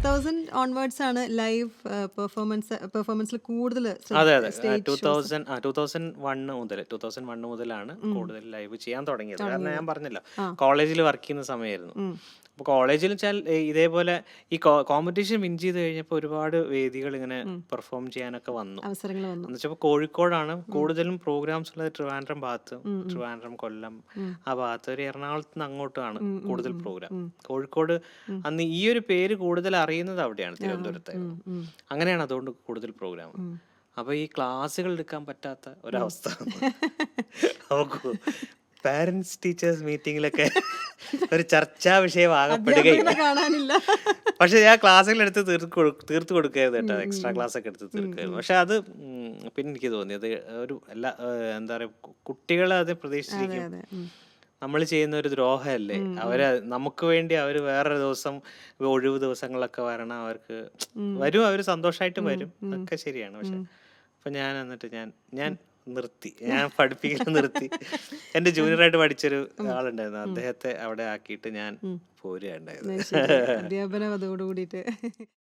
2000 onwards ആണ് live പെർഫോമൻസിൽ കൂടുതൽ അതെ അതെ സ്റ്റേജ് ഷോസ് 2001 മുതലാണ് കൂടുതൽ ലൈവ് ചെയ്യാൻ തുടങ്ങിയത്. കാരണം തുടങ്ങിയത്. ഞാൻ പറഞ്ഞല്ലോ, ആ കോളേജിൽ വർക്ക് ചെയ്യുന്ന സമയമായിരുന്നു. ഉം. അപ്പോൾ കോളേജിൽ വെച്ചാൽ ഇതേപോലെ ഈ കോമ്പറ്റീഷൻ വിൻ ചെയ്ത് കഴിഞ്ഞപ്പോൾ ഒരുപാട് വേദികൾ ഇങ്ങനെ പെർഫോം ചെയ്യാനൊക്കെ വന്നു. അവസരങ്ങൾ വന്നു. എന്ന് വെച്ചപ്പോൾ കോഴിക്കോടാണ് കൂടുതലും പ്രോഗ്രാംസ് ഉള്ളത്. ട്രിവാൻഡ്രം ഭാഗത്ത്, ട്രിവാൻഡ്രം, കൊല്ലം ആ ഭാഗത്ത്, ഒരു എറണാകുളത്ത് നിന്ന് അങ്ങോട്ടാണ് കൂടുതൽ പ്രോഗ്രാം. കോഴിക്കോട് അന്ന് ഈ ഒരു പേര് കൂടുതൽ അറിയുന്നത് അവിടെയാണ്, തിരുവനന്തപുരത്തായിരുന്നു. അങ്ങനെയാണ് അതുകൊണ്ട് കൂടുതൽ പ്രോഗ്രാം. അപ്പോൾ ഈ ക്ലാസ്സുകൾ എടുക്കാൻ പറ്റാത്ത ഒരവസ്ഥ നമുക്ക് പാരന്റ്സ് ടീച്ചേഴ്സ് മീറ്റിങ്ങിലൊക്കെ ഒരു ചർച്ചാ വിഷയമാകപ്പെടുകയും. അധ്യാപകനെ കാണാനില്ല. പക്ഷെ ഞാൻ ക്ലാസ്സുകൾ എടുത്ത് തീർത്തു കൊടുക്കരുത് കേട്ടോ, എക്സ്ട്രാ ക്ലാസ് ഒക്കെ എടുത്ത് തീർക്കായിരുന്നു. പക്ഷെ അത് പിന്നെ എനിക്ക് തോന്നി അത് ഒരു എന്താ പറയുക, കുട്ടികളെ അത് അതെ പ്രതീക്ഷിച്ചിരിക്കും. അതെ. നമ്മൾ ചെയ്യുന്ന ഒരു ദ്രോഹമല്ലേ. അവര് നമുക്ക് വേണ്ടി അവർ വേറൊരു ദിവസം ഒഴിവ് ദിവസങ്ങളൊക്കെ വരണം, അവർക്ക് വരും, അവർ സന്തോഷമായിട്ട് വരും, ഒക്കെ ശരിയാണ്. പക്ഷെ അപ്പൊ ഞാൻ എന്നിട്ട് ഞാൻ നിർത്തി, ഞാൻ പഠിപ്പിക്കൽ നിർത്തി. എൻ്റെ ജൂനിയറായിട്ട് പഠിച്ചൊരു ആളുണ്ടായിരുന്നു, അദ്ദേഹത്തെ അവിടെ ആക്കിയിട്ട് ഞാൻ പോരുകയുണ്ടായത്. ശരി, അധ്യാപനം അതോടുകൂടിയിട്ട്